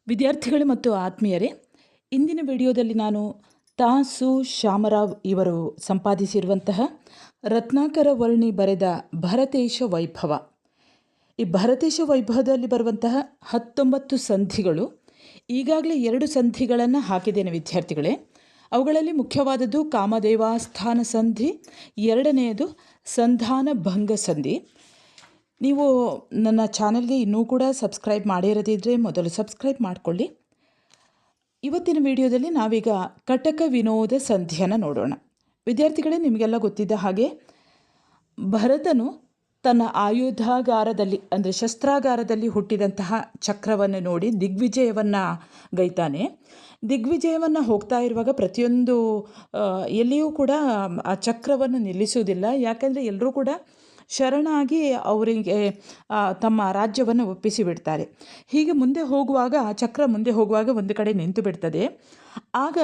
ವಿದ್ಯಾರ್ಥಿಗಳು ಮತ್ತು ಆತ್ಮೀಯರೇ, ಇಂದಿನ ವಿಡಿಯೋದಲ್ಲಿ ನಾನು ತಾ.ಸು. ಶಾಮರಾವ್ ಇವರು ಸಂಪಾದಿಸಿರುವಂತಹ ರತ್ನಾಕರ ವರ್ಣಿ ಬರೆದ ಭರತೇಶ ವೈಭವ. ಈ ಭರತೇಶ ವೈಭವದಲ್ಲಿ ಬರುವಂತಹ 19 ಸಂಧಿಗಳು. ಈಗಾಗಲೇ 2 ಸಂಧಿಗಳನ್ನು ಹಾಕಿದ್ದೇನೆ ವಿದ್ಯಾರ್ಥಿಗಳೇ. ಅವುಗಳಲ್ಲಿ ಮುಖ್ಯವಾದದ್ದು ಕಾಮದೇವಾಸ್ಥಾನ ಸಂಧಿ, ಎರಡನೆಯದು ಸಂಧಾನ ಭಂಗ ಸಂಧಿ. ನೀವು ನನ್ನ ಚಾನೆಲ್ಗೆ ಇನ್ನೂ ಕೂಡ ಸಬ್ಸ್ಕ್ರೈಬ್ ಮಾಡಿರದಿದ್ದರೆ ಮೊದಲು ಸಬ್ಸ್ಕ್ರೈಬ್ ಮಾಡಿಕೊಳ್ಳಿ. ಇವತ್ತಿನ ವಿಡಿಯೋದಲ್ಲಿ ನಾವೀಗ ಕಟಕ ವಿನೋದ ಸಂಧಿಯನ್ನು ನೋಡೋಣ. ವಿದ್ಯಾರ್ಥಿಗಳೇ, ನಿಮಗೆಲ್ಲ ಗೊತ್ತಿದ್ದ ಹಾಗೆ ಭರತನು ತನ್ನ ಆಯುಧಾಗಾರದಲ್ಲಿ ಅಂದರೆ ಶಸ್ತ್ರಾಗಾರದಲ್ಲಿ ಹುಟ್ಟಿದಂತಹ ಚಕ್ರವನ್ನು ನೋಡಿ ದಿಗ್ವಿಜಯವನ್ನು ಗೈತಾನೆ. ದಿಗ್ವಿಜಯವನ್ನು ಹೋಗ್ತಾ ಇರುವಾಗ ಪ್ರತಿಯೊಂದು ಎಲ್ಲಿಯೂ ಕೂಡ ಆ ಚಕ್ರವನ್ನು ನಿಲ್ಲಿಸುವುದಿಲ್ಲ. ಯಾಕಂದರೆ ಎಲ್ಲರೂ ಕೂಡ ಶರಣಾಗಿ ಅವರಿಗೆ ತಮ್ಮ ರಾಜ್ಯವನ್ನು ಒಪ್ಪಿಸಿ ಬಿಡ್ತಾರೆ. ಹೀಗೆ ಮುಂದೆ ಹೋಗುವಾಗ ಚಕ್ರ ಮುಂದೆ ಹೋಗುವಾಗ ಒಂದು ಕಡೆ ನಿಂತು ಬಿಡ್ತದೆ. ಆಗ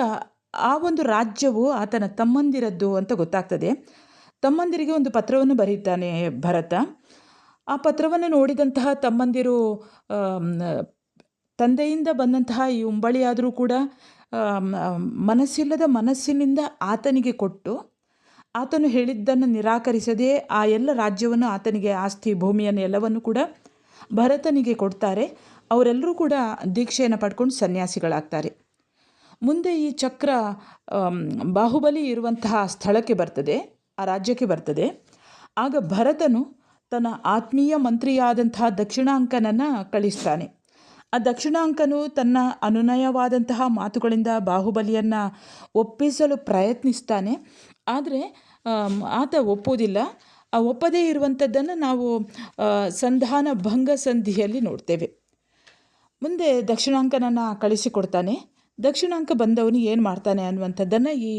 ಆ ಒಂದು ರಾಜ್ಯವು ಆತನ ತಮ್ಮಂದಿರದ್ದು ಅಂತ ಗೊತ್ತಾಗ್ತದೆ. ತಮ್ಮಂದಿರಿಗೆ ಒಂದು ಪತ್ರವನ್ನು ಬರೀತಾನೆ ಭರತ. ಆ ಪತ್ರವನ್ನು ನೋಡಿದಂತಹ ತಮ್ಮಂದಿರು ತಂದೆಯಿಂದ ಬಂದಂತಹ ಈ ಉಂಬಳಿಯಾದರೂ ಕೂಡ ಮನಸ್ಸಿಲ್ಲದ ಮನಸ್ಸಿನಿಂದ ಆತನಿಗೆ ಕೊಟ್ಟು ಆತನು ಹೇಳಿದ್ದನ್ನು ನಿರಾಕರಿಸದೆ ಆ ಎಲ್ಲ ರಾಜ್ಯವನ್ನು ಆತನಿಗೆ ಆಸ್ತಿ ಭೂಮಿಯನ್ನು ಎಲ್ಲವನ್ನು ಕೂಡ ಭರತನಿಗೆ ಕೊಡ್ತಾರೆ. ಅವರೆಲ್ಲರೂ ಕೂಡ ದೀಕ್ಷೆಯನ್ನು ಪಡ್ಕೊಂಡು ಸನ್ಯಾಸಿಗಳಾಗ್ತಾರೆ. ಮುಂದೆ ಈ ಚಕ್ರ ಬಾಹುಬಲಿ ಇರುವಂತಹ ಸ್ಥಳಕ್ಕೆ ಬರ್ತದೆ, ಆ ರಾಜ್ಯಕ್ಕೆ ಬರ್ತದೆ. ಆಗ ಭರತನು ತನ್ನ ಆತ್ಮೀಯ ಮಂತ್ರಿಯಾದಂತಹ ದಕ್ಷಿಣಾಂಕನನ್ನು ಕಳಿಸ್ತಾನೆ. ಆ ದಕ್ಷಿಣಾಂಕನು ತನ್ನ ಅನುನಯವಾದಂತಹ ಮಾತುಗಳಿಂದ ಬಾಹುಬಲಿಯನ್ನು ಒಪ್ಪಿಸಲು ಪ್ರಯತ್ನಿಸ್ತಾನೆ. ಆದರೆ ಆತ ಒಪ್ಪೋದಿಲ್ಲ. ಆ ಒಪ್ಪದೇ ಇರುವಂಥದ್ದನ್ನು ನಾವು ಸಂಧಾನ ಭಂಗ ಸಂಧಿಯಲ್ಲಿ ನೋಡ್ತೇವೆ. ಮುಂದೆ ದಕ್ಷಿಣಾಂಕನನ್ನು ಕಳಿಸಿಕೊಡ್ತಾನೆ. ದಕ್ಷಿಣಾಂಕ ಬಂದವನು ಏನು ಮಾಡ್ತಾನೆ ಅನ್ನುವಂಥದ್ದನ್ನು ಈ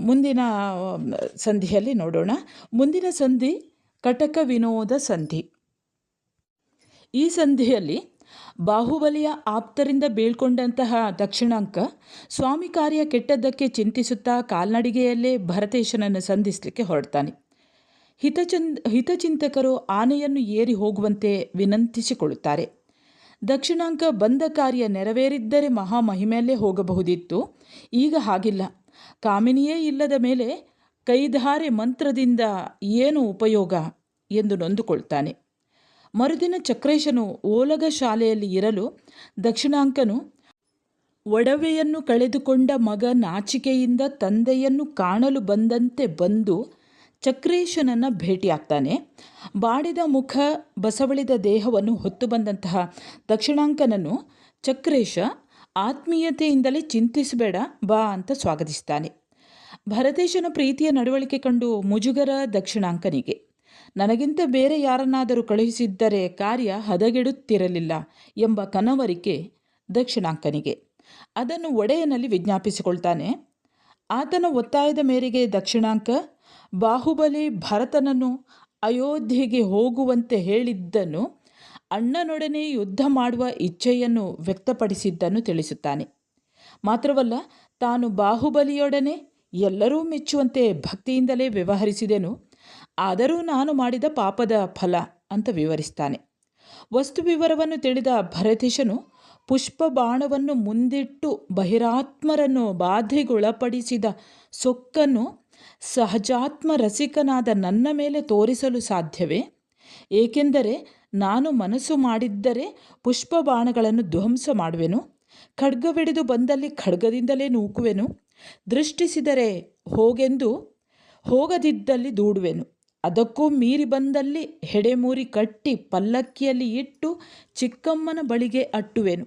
ಮುಂದಿನ ಸಂಧಿಯಲ್ಲಿ ನೋಡೋಣ. ಮುಂದಿನ ಸಂಧಿ ಕಟಕ ವಿನೋದ ಸಂಧಿ. ಈ ಸಂಧಿಯಲ್ಲಿ ಬಾಹುಬಲಿಯ ಆಪ್ತರಿಂದ ಬೀಳ್ಕೊಂಡಂತಹ ದಕ್ಷಿಣಾಂಕ ಸ್ವಾಮಿ ಕಾರ್ಯ ಕೆಟ್ಟದ್ದಕ್ಕೆ ಚಿಂತಿಸುತ್ತಾ ಕಾಲ್ನಡಿಗೆಯಲ್ಲೇ ಭರತೇಶನನ್ನು ಸಂಧಿಸಲಿಕ್ಕೆ ಹೊರಡ್ತಾನೆ. ಹಿತಚಿಂತಕರು ಆನೆಯನ್ನು ಏರಿ ಹೋಗುವಂತೆ ವಿನಂತಿಸಿಕೊಳ್ಳುತ್ತಾರೆ. ದಕ್ಷಿಣಾಂಕ ಬಂದ ಕಾರ್ಯ ನೆರವೇರಿದ್ದರೆ ಮಹಾಮಹಿಮೆಯಲ್ಲೇ ಹೋಗಬಹುದಿತ್ತು. ಈಗ ಹಾಗಿಲ್ಲ. ಕಾಮಿನಿಯೇ ಇಲ್ಲದ ಮೇಲೆ ಕೈಧಾರೆ ಮಂತ್ರದಿಂದ ಏನು ಉಪಯೋಗ ಎಂದು ನೊಂದುಕೊಳ್ತಾನೆ. ಮರುದಿನ ಚಕ್ರೇಶನು ಓಲಗ ಶಾಲೆಯಲ್ಲಿ ಇರಲು ದಕ್ಷಿಣಾಂಕನು ಒಡವೆಯನ್ನು ಕಳೆದುಕೊಂಡ ಮಗ ನಾಚಿಕೆಯಿಂದ ತಂದೆಯನ್ನು ಕಾಣಲು ಬಂದಂತೆ ಬಂದು ಚಕ್ರೇಶನನ್ನು ಭೇಟಿಯಾಗ್ತಾನೆ. ಬಾಡಿದ ಮುಖ ಬಸವಳಿದ ದೇಹವನ್ನು ಹೊತ್ತು ಬಂದಂತಹ ದಕ್ಷಿಣಾಂಕನನ್ನು ಚಕ್ರೇಶ ಆತ್ಮೀಯತೆಯಿಂದಲೇ ಚಿಂತಿಸಬೇಡ ಬಾ ಅಂತ ಸ್ವಾಗತಿಸ್ತಾನೆ. ಭರತೇಶನ ಪ್ರೀತಿಯ ನಡವಳಿಕೆ ಕಂಡು ಮುಜುಗರ ದಕ್ಷಿಣಾಂಕನಿಗೆ. ನನಗಿಂತ ಬೇರೆ ಯಾರನ್ನಾದರೂ ಕಳುಹಿಸಿದ್ದರೆ ಕಾರ್ಯ ಹದಗೆಡುತ್ತಿರಲಿಲ್ಲ ಎಂಬ ಕನವರಿಕೆ ದಕ್ಷಿಣಾಂಕನಿಗೆ. ಅದನ್ನು ಒಡೆಯನಲ್ಲಿ ವಿಜ್ಞಾಪಿಸಿಕೊಳ್ತಾನೆ. ಆತನ ಒತ್ತಾಯದ ಮೇರೆಗೆ ದಕ್ಷಿಣಾಂಕ ಬಾಹುಬಲಿ ಭರತನನ್ನು ಅಯೋಧ್ಯೆಗೆ ಹೋಗುವಂತೆ ಹೇಳಿದ್ದನ್ನು, ಅಣ್ಣನೊಡನೆ ಯುದ್ಧ ಮಾಡುವ ಇಚ್ಛೆಯನ್ನು ವ್ಯಕ್ತಪಡಿಸಿದ್ದನ್ನು ತಿಳಿಸುತ್ತಾನೆ. ಮಾತ್ರವಲ್ಲ, ತಾನು ಬಾಹುಬಲಿಯೊಡನೆ ಎಲ್ಲರೂ ಮೆಚ್ಚುವಂತೆ ಭಕ್ತಿಯಿಂದಲೇ ವ್ಯವಹರಿಸಿದೆನು, ಆದರೂ ನಾನು ಮಾಡಿದ ಪಾಪದ ಫಲ ಅಂತ ವಿವರಿಸ್ತಾನೆ. ವಸ್ತು ವಿವರವನ್ನು ತಿಳಿದ ಭರತೇಶನು ಪುಷ್ಪ ಬಾಣವನ್ನು ಮುಂದಿಟ್ಟು ಬಹಿರಾತ್ಮರನ್ನು ಬಾಧೆಗೊಳಪಡಿಸಿದ ಸೊಕ್ಕನ್ನು ಸಹಜಾತ್ಮ ರಸಿಕನಾದ ನನ್ನ ಮೇಲೆ ತೋರಿಸಲು ಸಾಧ್ಯವೇ? ಏಕೆಂದರೆ ನಾನು ಮನಸ್ಸು ಮಾಡಿದ್ದರೆ ಪುಷ್ಪ ಬಾಣಗಳನ್ನು ಧ್ವಂಸ ಮಾಡುವೆನು, ಖಡ್ಗವಿಡಿದು ಬಂದಲ್ಲಿ ಖಡ್ಗದಿಂದಲೇ ನೂಕುವೆನು, ದೃಷ್ಟಿಸಿದರೆ ಹೋಗೆಂದು ಹೋಗದಿದ್ದಲ್ಲಿ ದೂಡುವೆನು, ಅದಕ್ಕೂ ಮೀರಿ ಬಂದಲ್ಲಿ ಹೆಡೆಮೂರಿ ಕಟ್ಟಿ ಪಲ್ಲಕ್ಕಿಯಲ್ಲಿ ಇಟ್ಟು ಚಿಕ್ಕಮ್ಮನ ಬಳಿಗೆ ಅಟ್ಟುವೆನು.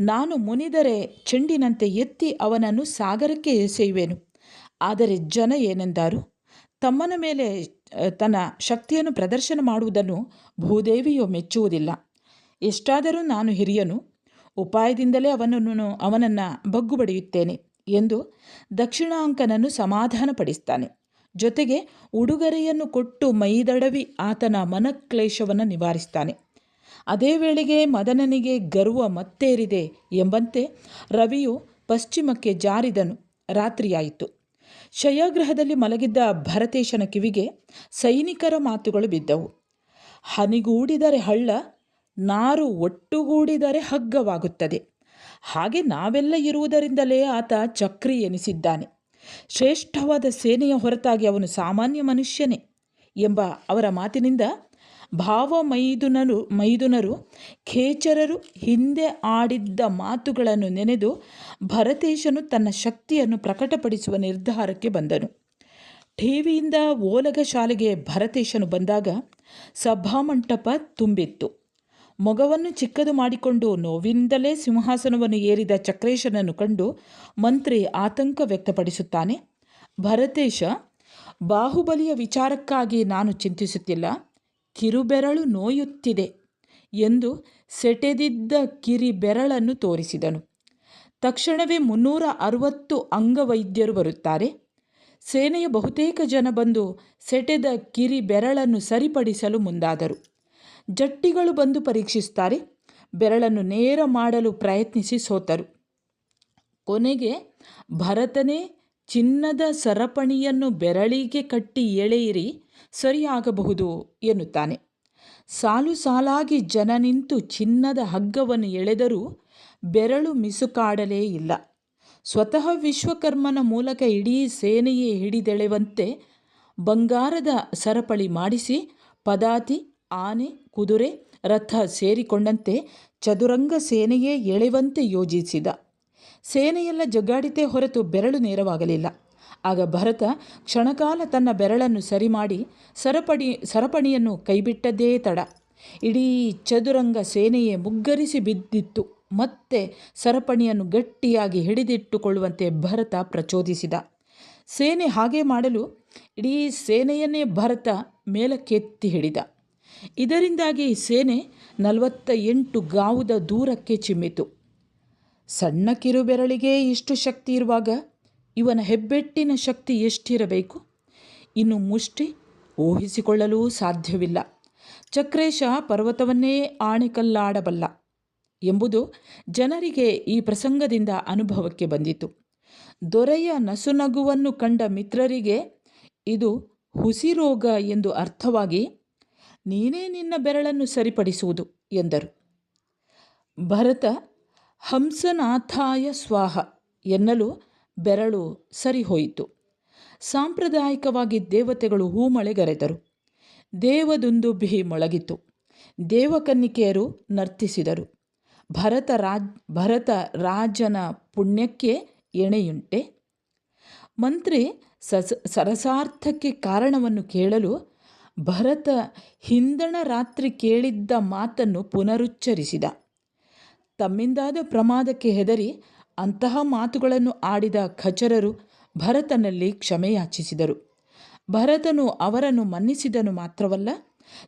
ನಾನು ಮುನಿದರೆ ಚೆಂಡಿನಂತೆ ಎತ್ತಿ ಅವನನ್ನು ಸಾಗರಕ್ಕೆ ಎಸೆಯುವೆನು. ಆದರೆ ಜನ ಏನೆಂದಾರು? ತಮ್ಮನ ಮೇಲೆ ತನ್ನ ಶಕ್ತಿಯನ್ನು ಪ್ರದರ್ಶನ ಮಾಡುವುದನ್ನು ಭೂದೇವಿಯು ಮೆಚ್ಚುವುದಿಲ್ಲ. ಎಷ್ಟಾದರೂ ನಾನು ಹಿರಿಯನು, ಉಪಾಯದಿಂದಲೇ ಅವನನ್ನು ಬಗ್ಗು ಬಡಿಯುತ್ತೇನೆ ಎಂದು ದಕ್ಷಿಣಾಂಕನನ್ನು ಸಮಾಧಾನಪಡಿಸ್ತಾನೆ. ಜೊತೆಗೆ ಉಡುಗೊರೆಯನ್ನು ಕೊಟ್ಟು ಮೈದಡವಿ ಆತನ ಮನಕ್ಲೇಶವನ್ನು ನಿವಾರಿಸ್ತಾನೆ. ಅದೇ ವೇಳೆಗೆ ಮದನನಿಗೆ ಗರ್ವ ಮತ್ತೇರಿದೆ ಎಂಬಂತೆ ರವಿಯು ಪಶ್ಚಿಮಕ್ಕೆ ಜಾರಿದನು. ರಾತ್ರಿಯಾಯಿತು. ಶಯಗೃಹದಲ್ಲಿ ಮಲಗಿದ್ದ ಭರತೇಶನ ಕಿವಿಗೆ ಸೈನಿಕರ ಮಾತುಗಳು ಬಿದ್ದವು. ಹನಿಗೂಡಿದರೆ ಹಳ್ಳ, ನಾರು ಒಟ್ಟುಗೂಡಿದರೆ ಹಗ್ಗವಾಗುತ್ತದೆ. ಹಾಗೆ ನಾವೆಲ್ಲ ಇರುವುದರಿಂದಲೇ ಆತ ಚಕ್ರಿ ಎನಿಸಿದ್ದಾನೆ. ಶ್ರೇಷ್ಠವಾದ ಸೇನೆಯ ಹೊರತಾಗಿ ಅವನು ಸಾಮಾನ್ಯ ಮನುಷ್ಯನೇ ಎಂಬ ಅವರ ಮಾತಿನಿಂದ ಮೈದುನರು ಖೇಚರರು ಹಿಂದೆ ಆಡಿದ್ದ ಮಾತುಗಳನ್ನು ನೆನೆದು ಭರತೇಶನು ತನ್ನ ಶಕ್ತಿಯನ್ನು ಪ್ರಕಟಪಡಿಸುವ ನಿರ್ಧಾರಕ್ಕೆ ಬಂದನು. ಠೇವಿಯಿಂದ ಓಲಗ ಶಾಲೆಗೆ ಭರತೇಶನು ಬಂದಾಗ ಸಭಾಮಂಟಪ ತುಂಬಿತ್ತು. ಮೊಗವನ್ನು ಚಿಕ್ಕದು ಮಾಡಿಕೊಂಡು ನೋವಿನಿಂದಲೇ ಸಿಂಹಾಸನವನ್ನು ಏರಿದ ಚಕ್ರೇಶನನ್ನು ಕಂಡು ಮಂತ್ರಿ ಆತಂಕ ವ್ಯಕ್ತಪಡಿಸುತ್ತಾನೆ. ಭರತೇಶ, ಬಾಹುಬಲಿಯ ವಿಚಾರಕ್ಕಾಗಿ ನಾನು ಚಿಂತಿಸುತ್ತಿಲ್ಲ, ಕಿರುಬೆರಳು ನೋಯುತ್ತಿದೆ ಎಂದು ಸೆಟೆದಿದ್ದ ಕಿರಿಬೆರಳನ್ನು ತೋರಿಸಿದನು. ತಕ್ಷಣವೇ 360 ಅಂಗವೈದ್ಯರು ಬರುತ್ತಾರೆ. ಸೇನೆಯ ಬಹುತೇಕ ಜನ ಬಂದು ಸೆಟೆದ ಕಿರಿಬೆರಳನ್ನು ಸರಿಪಡಿಸಲು ಮುಂದಾದರು. ಜಟ್ಟಿಗಳು ಬಂದು ಪರೀಕ್ಷಿಸುತ್ತಾರೆ. ಬೆರಳನ್ನು ನೇರ ಮಾಡಲು ಪ್ರಯತ್ನಿಸಿ ಸೋತರು. ಕೊನೆಗೆ ಭರತನೇ ಚಿನ್ನದ ಸರಪಣಿಯನ್ನು ಬೆರಳಿಗೆ ಕಟ್ಟಿ ಎಳೆಯಿರಿ, ಸರಿಯಾಗಬಹುದು ಎನ್ನುತ್ತಾನೆ. ಸಾಲು ಸಾಲಾಗಿ ಜನ ನಿಂತು ಚಿನ್ನದ ಹಗ್ಗವನ್ನು ಎಳೆದರೂ ಬೆರಳು ಮಿಸುಕಾಡಲೇ ಇಲ್ಲ. ಸ್ವತಃ ವಿಶ್ವಕರ್ಮನ ಮೂಲಕ ಇಡೀ ಸೇನೆಯೇ ಹಿಡಿದೆಳೆವಂತೆ ಬಂಗಾರದ ಸರಪಳಿ ಮಾಡಿಸಿ ಪದಾತಿ, ಆನೆ, ಕುದುರೆ, ರಥ ಸೇರಿಕೊಂಡಂತೆ ಚದುರಂಗ ಸೇನೆಯೇ ಎಳೆವಂತೆ ಯೋಜಿಸಿದ. ಸೇನೆಯೆಲ್ಲ ಜಗ್ಗಾಡಿತೇ ಹೊರತು ಬೆರಳು ನೇರವಾಗಲಿಲ್ಲ. ಆಗ ಭರತ ಕ್ಷಣಕಾಲ ತನ್ನ ಬೆರಳನ್ನು ಸರಿ ಮಾಡಿ ಸರಪಣಿಯನ್ನು ಕೈಬಿಟ್ಟದ್ದೇ ತಡ. ಇಡೀ ಚದುರಂಗ ಸೇನೆಯೇ ಮುಗ್ಗರಿಸಿ ಬಿದ್ದಿತ್ತು. ಮತ್ತೆ ಸರಪಣಿಯನ್ನು ಗಟ್ಟಿಯಾಗಿ ಹಿಡಿದಿಟ್ಟುಕೊಳ್ಳುವಂತೆ ಭರತ ಪ್ರಚೋದಿಸಿದ. ಸೇನೆ ಹಾಗೆ ಮಾಡಲು ಇಡೀ ಸೇನೆಯನ್ನೇ ಭರತ ಮೇಲಕ್ಕೆತ್ತಿ ಹಿಡಿದ. ಇದರಿಂದಾಗಿ ಸೇನೆ 48 ಗಾವುದ ದೂರಕ್ಕೆ ಚಿಮ್ಮಿತು. ಸಣ್ಣ ಕಿರುಬೆರಳಿಗೆ ಇಷ್ಟು ಶಕ್ತಿ ಇರುವಾಗ ಇವನ ಹೆಬ್ಬೆಟ್ಟಿನ ಶಕ್ತಿ ಎಷ್ಟಿರಬೇಕು? ಇನ್ನು ಮುಷ್ಟಿ ಊಹಿಸಿಕೊಳ್ಳಲೂ ಸಾಧ್ಯವಿಲ್ಲ. ಚಕ್ರೇಶ ಪರ್ವತವನ್ನೇ ಆಣೆಕಲ್ಲಾಡಬಲ್ಲ ಎಂಬುದು ಜನರಿಗೆ ಈ ಪ್ರಸಂಗದಿಂದ ಅನುಭವಕ್ಕೆ ಬಂದಿತು. ದೊರೆಯ ನಸುನಗುವನ್ನು ಕಂಡ ಮಿತ್ರರಿಗೆ ಇದು ಹುಸಿರೋಗ ಎಂದು ಅರ್ಥವಾಗಿ, ನೀನೇ ನಿನ್ನ ಬೆರಳನ್ನು ಸರಿಪಡಿಸುವುದು ಎಂದರು. ಭರತ ಹಂಸನಾಥಾಯ ಸ್ವಾಹ ಎನ್ನಲು ಬೆರಳು ಸರಿಹೋಯಿತು. ಸಾಂಪ್ರದಾಯಿಕವಾಗಿ ದೇವತೆಗಳು ಹೂಮಳೆಗರೆದರು. ದೇವದುಂದುಭಿ ಮೊಳಗಿತು. ದೇವಕನ್ನಿಕೆಯರು ನರ್ತಿಸಿದರು. ಭರತ ರಾಜನ ಪುಣ್ಯಕ್ಕೆ ಎಣೆಯುಂಟೆ? ಮಂತ್ರಿ ಸರಸಾರ್ಥಕ್ಕೆ ಕಾರಣವನ್ನು ಕೇಳಲು ಭರತ ಹಿಂದಣ ರಾತ್ರಿ ಕೇಳಿದ್ದ ಮಾತನ್ನು ಪುನರುಚ್ಚರಿಸಿದ. ತಮ್ಮಿಂದಾದ ಪ್ರಮಾದಕ್ಕೆ ಹೆದರಿ ಅಂತಹ ಮಾತುಗಳನ್ನು ಆಡಿದ ಖಚರರು ಭರತನಲ್ಲಿ ಕ್ಷಮೆಯಾಚಿಸಿದರು. ಭರತನು ಅವರನ್ನು ಮನ್ನಿಸಿದನು ಮಾತ್ರವಲ್ಲ,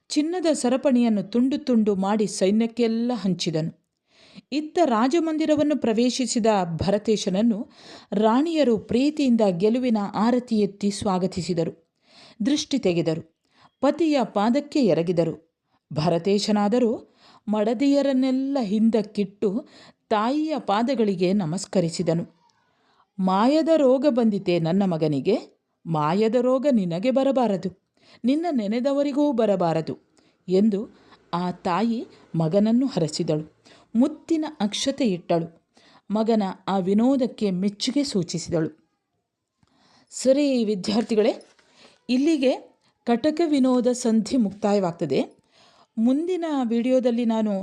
ಚಿನ್ನದ ಸರಪಣಿಯನ್ನು ತುಂಡು ತುಂಡು ಮಾಡಿ ಸೈನ್ಯಕ್ಕೆಲ್ಲ ಹಂಚಿದನು. ಇತ್ತ ರಾಜಮಂದಿರವನ್ನು ಪ್ರವೇಶಿಸಿದ ಭರತೇಶನನ್ನು ರಾಣಿಯರು ಪ್ರೀತಿಯಿಂದ ಗೆಲುವಿನ ಆರತಿ ಎತ್ತಿ ಸ್ವಾಗತಿಸಿದರು. ದೃಷ್ಟಿ ತೆಗೆದರು. ಪತಿಯ ಪಾದಕ್ಕೆ ಎರಗಿದರು. ಭರತೇಶನಾದರೂ ಮಡದಿಯರನ್ನೆಲ್ಲ ಹಿಂದಕ್ಕಿಟ್ಟು ತಾಯಿಯ ಪಾದಗಳಿಗೆ ನಮಸ್ಕರಿಸಿದನು. ಮಾಯದ ರೋಗ ಬಂದಿತೆ ನನ್ನ ಮಗನಿಗೆ, ಮಾಯದ ರೋಗ ನಿನಗೆ ಬರಬಾರದು, ನಿನ್ನ ನೆನೆದವರಿಗೂ ಬರಬಾರದು ಎಂದು ಆ ತಾಯಿ ಮಗನನ್ನು ಹರಸಿದಳು. ಮುತ್ತಿನ ಅಕ್ಷತೆ ಇಟ್ಟಳು. ಮಗನ ಆ ವಿನೋದಕ್ಕೆ ಮೆಚ್ಚುಗೆ ಸೂಚಿಸಿದಳು. ಸರಿ ವಿದ್ಯಾರ್ಥಿಗಳೇ, ಇಲ್ಲಿಗೆ ಕಟಕ ವಿನೋದ ಸಂಧಿ ಮುಕ್ತಾಯವಾಗ್ತದೆ. ಮುಂದಿನ ವಿಡಿಯೋದಲ್ಲಿ ನಾನು